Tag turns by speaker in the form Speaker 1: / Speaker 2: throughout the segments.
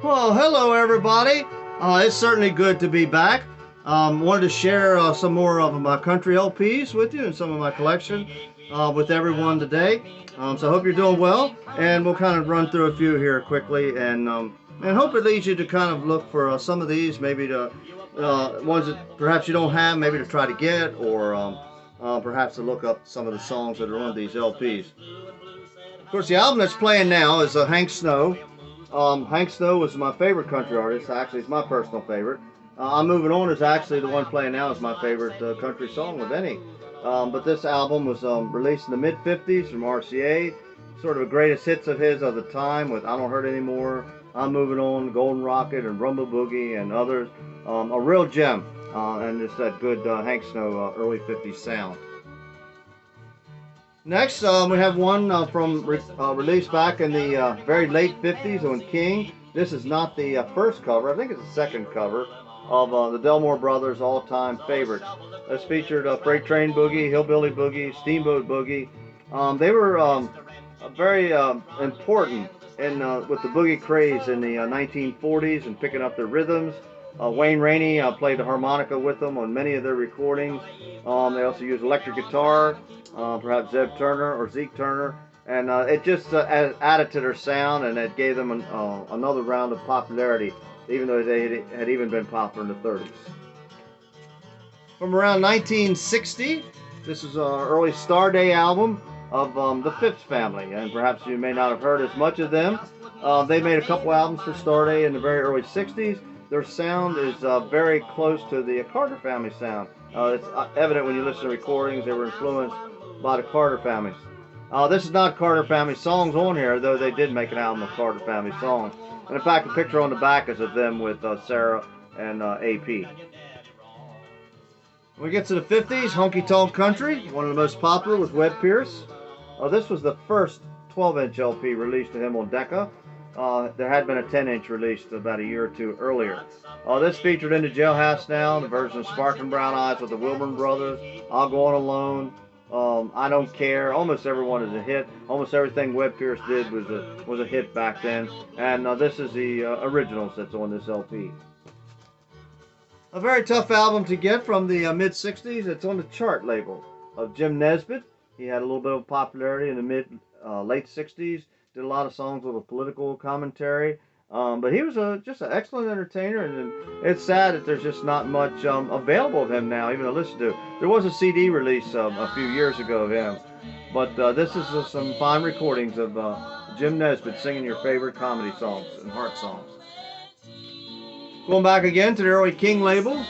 Speaker 1: Well, hello everybody. It's certainly good to be back. Wanted to share some more of my country LPs with you and some of my collection with everyone today. So I hope you're doing well, and we'll kind of run through a few here quickly, and hope it leads you to kind of look for some of these, maybe to ones that perhaps you don't have, maybe to try to get, or perhaps to look up some of the songs that are on these LPs. Of course, the album that's playing now is Hank Snow. Hank Snow was my favorite country artist. Actually, it's my personal favorite. I'm Moving On is actually the one playing now is my favorite country song of any. But this album was released in the mid 50s from RCA. Sort of the greatest hits of his of the time with I Don't Hurt Anymore, I'm Moving On, Golden Rocket, and Rumble Boogie, and others. A real gem. And it's that good Hank Snow early 50s sound. Next, we have one released back in the very late 50s on King. This is not the first cover. I think it's the second cover of the Delmore Brothers' all-time favorites. This featured Freight Train Boogie, Hillbilly Boogie, Steamboat Boogie. They were very important with the boogie craze in the 1940s and picking up their rhythms. Wayne Rainey played the harmonica with them on many of their recordings. They also used electric guitar, perhaps Zeb Turner or Zeke Turner, and it just added to their sound, and it gave them another round of popularity, even though they had even been popular in the 30s. From around 1960, this is our early Star Day album of the Phipps family, and perhaps you may not have heard as much of them. They made a couple albums for Star Day in the very early 60s. Their sound is very close to the Carter family sound. It's evident when you listen to recordings, they were influenced by the Carter families. This is not Carter family songs on here, though they did make an album of Carter family songs. And in fact, the picture on the back is of them with Sarah and AP. When we get to the 50s, Honky Tonk Country, one of the most popular was Webb Pierce. This was the first 12-inch LP released to him on Decca. There had been a 10-inch released about a year or two earlier. This featured In the Jailhouse Now, the version of Sparkling Brown Eyes with the Wilburn Brothers, I'll Go On Alone, I Don't Care. Almost everyone is a hit. Almost everything Webb Pierce did was a hit back then. And this is the originals that's on this LP. A very tough album to get from the mid-60s. It's on the chart label of Jim Nesbitt. He had a little bit of popularity in the late 60s. Did a lot of songs with a political commentary, but he was just an excellent entertainer, and it's sad that there's just not much available of him now, even to listen to. There was a CD release a few years ago of him, but this is some fine recordings of Jim Nesbitt singing your favorite comedy songs and heart songs. Going back again to the early King label,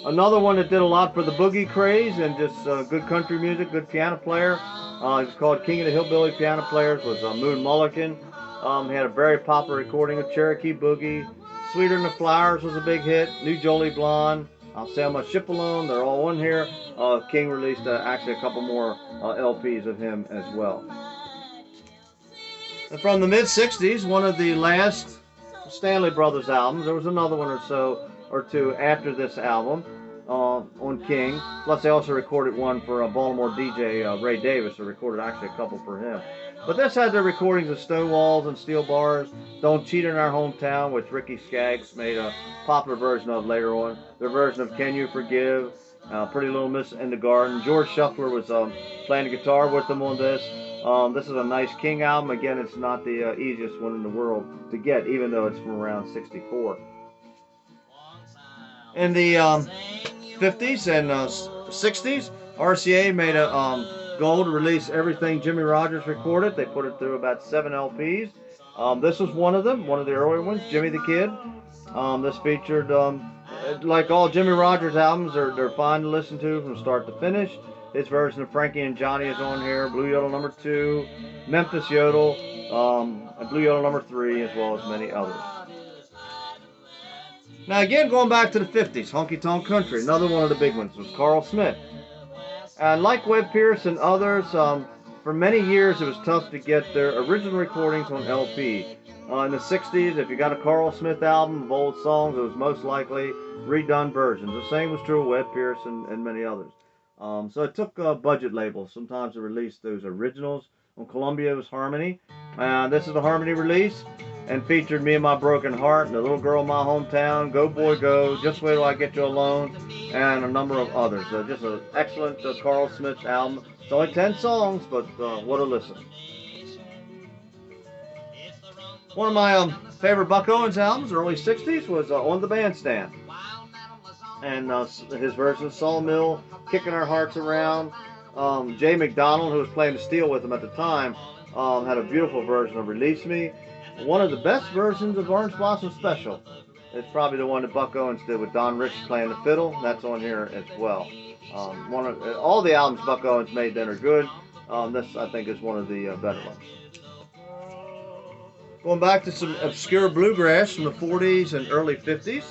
Speaker 1: another one that did a lot for the boogie craze and just good country music, good piano player. It was called King of the Hillbilly Piano Players, was Moon Mulligan. He had a very popular recording of Cherokee Boogie. Sweeter Than the Flowers was a big hit. New Jolie Blonde, I'll Sail My Ship Alone, they're all on here. King released actually a couple more LPs of him as well. And from the mid-60s, one of the last Stanley Brothers albums, there was another one or two after this album. On King. Plus, they also recorded one for a Baltimore DJ, Ray Davis, who recorded actually a couple for him. But this had their recordings of Stonewalls and Steel Bars, Don't Cheat in Our Hometown, which Ricky Skaggs made a popular version of later on. Their version of Can You Forgive, Pretty Little Miss in the Garden. George Shuffler was playing the guitar with them on this. This is a nice King album. Again, it's not the easiest one in the world to get, even though it's from around 64. In the 50s and 60s, RCA made a goal to release everything Jimmy Rogers recorded. They put it through about 7 LPs. This was one of them, one of the earlier ones, Jimmy the Kid. This featured, like all Jimmy Rogers albums, they're fine to listen to from start to finish. His version of Frankie and Johnny is on here, Blue Yodel number 2, Memphis Yodel, and Blue Yodel number 3, as well as many others. Now again, going back to the 50s, Honky Tonk Country, another one of the big ones was Carl Smith. And like Webb Pierce and others, for many years it was tough to get their original recordings on LP. In the 60s, if you got a Carl Smith album of old songs, it was most likely redone versions. The same was true of Webb Pierce and many others. So it took budget labels sometimes to release those originals. On Columbia, it was Harmony. This is the Harmony release. and featured Me and My Broken Heart, and The Little Girl in My Hometown, Go Boy Go, Just Wait Till I Get You Alone, and a number of others. Just an excellent Carl Smith album. It's only 10 songs, but what a listen. One of my favorite Buck Owens albums, early 60s, was On the Bandstand. And his version of Sawmill, Kicking Our Hearts Around. Jay McDonald, who was playing the steel with him at the time, had a beautiful version of Release Me. One of the best versions of Orange Blossom Special. It's probably the one that Buck Owens did with Don Rich playing the fiddle. That's on here as well. All the albums Buck Owens made then are good. This, I think, is one of the better ones. Going back to some obscure bluegrass from the 40s and early 50s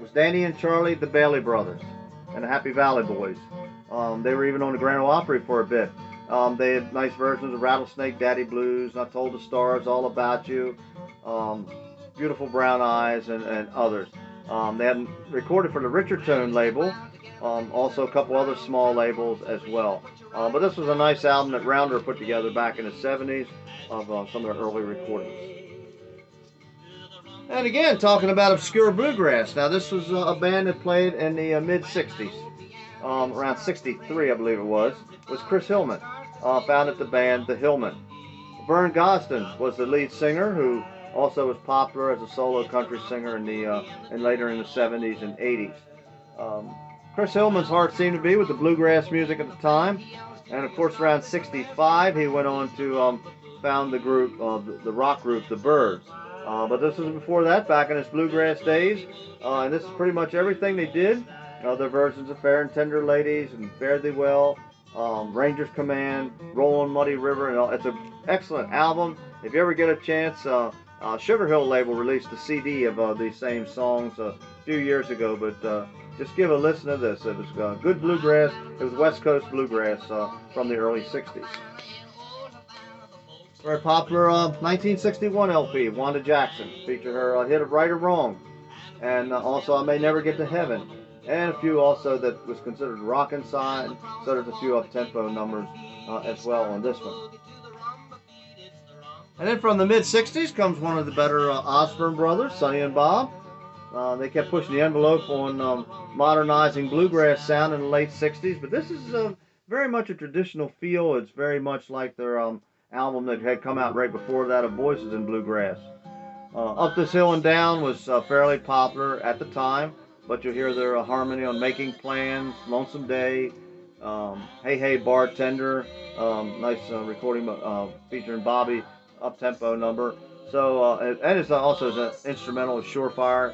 Speaker 1: was Danny and Charlie, the Bailey Brothers, and the Happy Valley Boys. They were even on the Grand Ole Opry for a bit. They had nice versions of Rattlesnake Daddy Blues, I Told the Stars, All About You, Beautiful Brown Eyes, and others. They had recorded for the Richardson label, also a couple other small labels as well. But this was a nice album that Rounder put together back in the 70s of some of their early recordings. And again, talking about obscure bluegrass. Now, this was a band that played in the mid-60s, around 63, I believe it was Chris Hillman, founded the band The Hillmen. Vern Gosdin was the lead singer, who also was popular as a solo country singer and later in the 70s and 80s. Chris Hillman's heart seemed to be with the bluegrass music at the time, and of course, around 65, he went on to found the group, the rock group, The Byrds. But this was before that, back in his bluegrass days, and this is pretty much everything they did. Their versions of Fair and Tender Ladies and Fare Thee Well, Ranger's Command, Rollin' Muddy River, and all. It's an excellent album. If you ever get a chance, Sugar Hill label released a CD of these same songs a few years ago, but just give a listen to this. It was good bluegrass. It was West Coast bluegrass from the early 60s. Very popular 1961 LP, Wanda Jackson, featured her hit of Right or Wrong, and also I May Never Get to Heaven, and a few also that was considered rockin' side, so there's a few up-tempo numbers as well on this one. And then from the mid-60s comes one of the better Osborne brothers, Sonny and Bob. They kept pushing the envelope on modernizing bluegrass sound in the late 60s, but this is very much a traditional feel. It's very much like their album that had come out right before that of Voices in Bluegrass. Up This Hill and Down was fairly popular at the time, but you'll hear their harmony on Making Plans, Lonesome Day, Hey Hey Bartender, nice recording featuring Bobby, up-tempo number. So, and it's also an instrumental of Surefire.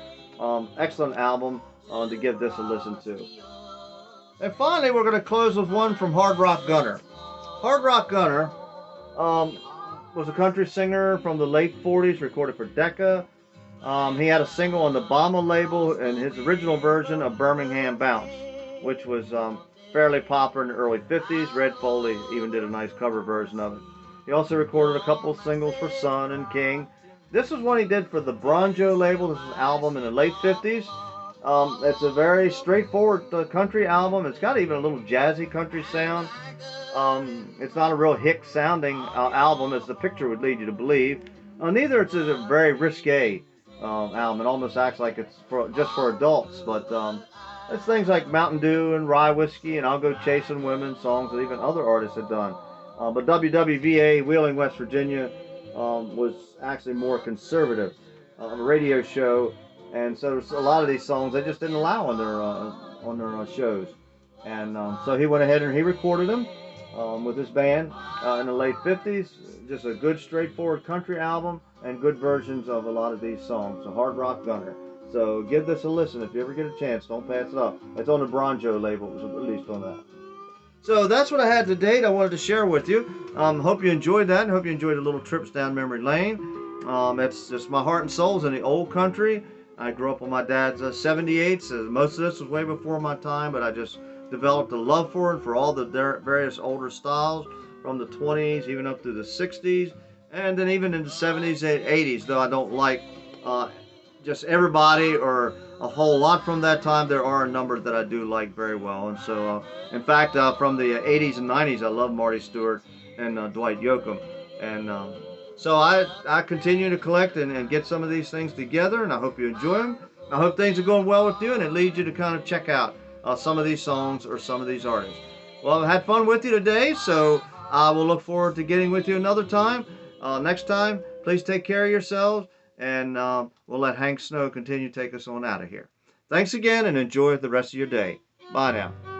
Speaker 1: Excellent album to give this a listen to. And finally, we're going to close with one from Hard Rock Gunner. Hard Rock Gunner was a country singer from the late 40s, recorded for Decca. He had a single on the Bama label and his original version of Birmingham Bounce, which was fairly popular in the early 50s. Red Foley even did a nice cover version of it. He also recorded a couple of singles for Sun and King. This is one he did for the Bronjo label. This is an album in the late 50s. It's a very straightforward country album. It's got even a little jazzy country sound. It's not a real hick sounding album as the picture would lead you to believe. Neither it's a very risque album. It almost acts like it's just for adults, but it's things like Mountain Dew and Rye Whiskey and I'll Go Chasing Women, songs that even other artists had done. But WWVA, Wheeling, West Virginia, was actually more conservative on a radio show, and so a lot of these songs they just didn't allow on their shows. And so he went ahead and he recorded them with his band in the late 50s. Just a good straightforward country album and good versions of a lot of these songs. So Hard Rock Gunner. So give this a listen if you ever get a chance. Don't pass it up. It's on the Bronjo label. It was released on that. So that's what I had to date. I wanted to share with you. Hope you enjoyed that. And hope you enjoyed the little trips down memory lane. It's just my heart and soul's in the old country. I grew up on my dad's 78s. Most of this was way before my time, but I just developed a love for it, for all the various older styles from the 20s even up through the 60s, and then even in the 70s and 80s, though I don't like just everybody or a whole lot from that time. There are a number that I do like very well. And so in fact from the 80s and 90s I love Marty Stewart and Dwight Yoakam, and So I continue to collect and get some of these things together, and I hope you enjoy them. I hope things are going well with you, and it leads you to kind of check out some of these songs or some of these artists. Well, I've had fun with you today, so I will look forward to getting with you another time. Next time, please take care of yourselves, and we'll let Hank Snow continue to take us on out of here. Thanks again, and enjoy the rest of your day. Bye now.